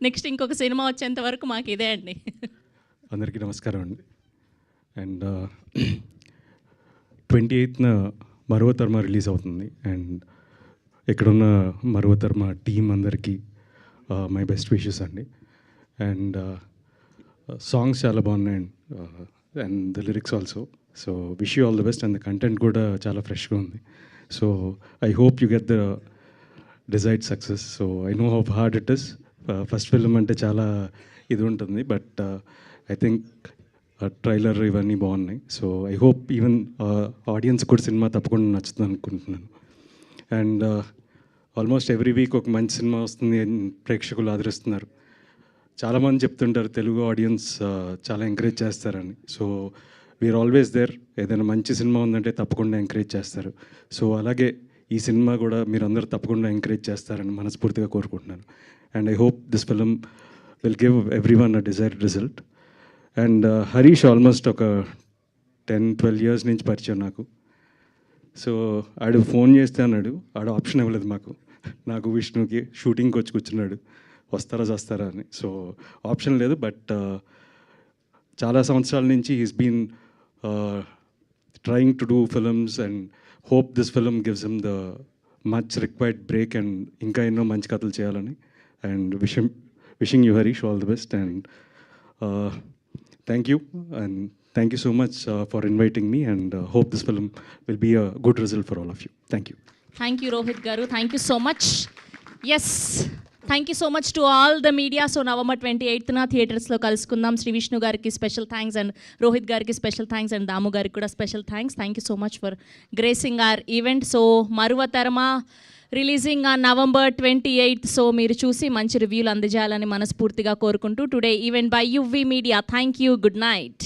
Next ఇంకొక cinema వచ్చేంత వరకు మాకు ఇదే అండి. అందరికీ నమస్కారం అండి. అండ్ 28న మరువతర్మ రిలీజ్ అవుతుంది. అండ్ ఇక్కడున్న మరువతర్మ టీం అందరికీ మై బెస్ట్ విషెస్ అండి. అండ్ సాంగ్స్ చాలా బాగున్నాయండి, and the lyrics also. So wish you all the best. And the content కూడా చాలా ఫ్రెష్గా ఉంది. So I hope you get the desired success. So I know how hard it is. First film అంటే చాలా ఇది ఉంటుంది, బట్ ఐ థింక్ ట్రైలర్ ఇవన్నీ బాగున్నాయి. So I hope even audience కూడా సినిమా తప్పకుండా నచ్చుతుంది అనుకుంటున్నాను. అండ్ ఆల్మోస్ట్ ఎవ్రీ వీక్ ఒక మంచి సినిమా వస్తుంది అని ప్రేక్షకులు ఆదరిస్తున్నారు. చాలామంది చెప్తుంటారు తెలుగు ఆడియన్స్ చాలా ఎంకరేజ్ చేస్తారని. So we're always there. ఏదైనా మంచి సినిమా ఉందంటే తప్పకుండా ఎంకరేజ్ చేస్తారు. సో అలాగే ఈ సినిమా కూడా మీరు అందరూ తప్పకుండా ఎంకరేజ్ చేస్తారని మనస్ఫూర్తిగా కోరుకుంటున్నాను. And I hope this film will give every one a desired result. And Harish almost ఒక 10-12 years నుంచి పరిచయం నాకు. సో ఆడు ఫోన్ చేస్తే అన్నాడు, ఆడు ఆప్షన్ ఇవ్వలేదు నాకు విష్ణుకి. షూటింగ్కి వచ్చి కూర్చున్నాడు, వస్తారా అని. సో ఆప్షన్ లేదు. బట్ చాలా సంవత్సరాల నుంచి he's been trying to do films and hope this film gives him the much required break and ఇంకా ఎన్నో మంచి కథలు చేయాలని. And wishing you Harish all the best. And thank you, and thank you so much for inviting me, and hope this film will be a good result for all of you. Thank you. Thank you, Rohit garu. Thank you so much. Yes, thank you so much to all the media. So November 28th na theatres lo kalusukundam. Sri Vishnu gariki special thanks, and Rohit gariki special thanks, and Damu gariki kuda special thanks. Thank you so much for gracing our event. So Maruvatarma releasing on November 28th. So మీరు చూసి మంచి రివ్యూలు అందజేయాలని మనస్ఫూర్తిగా కోరుకుంటూ today event by UV media. Thank you. Good night.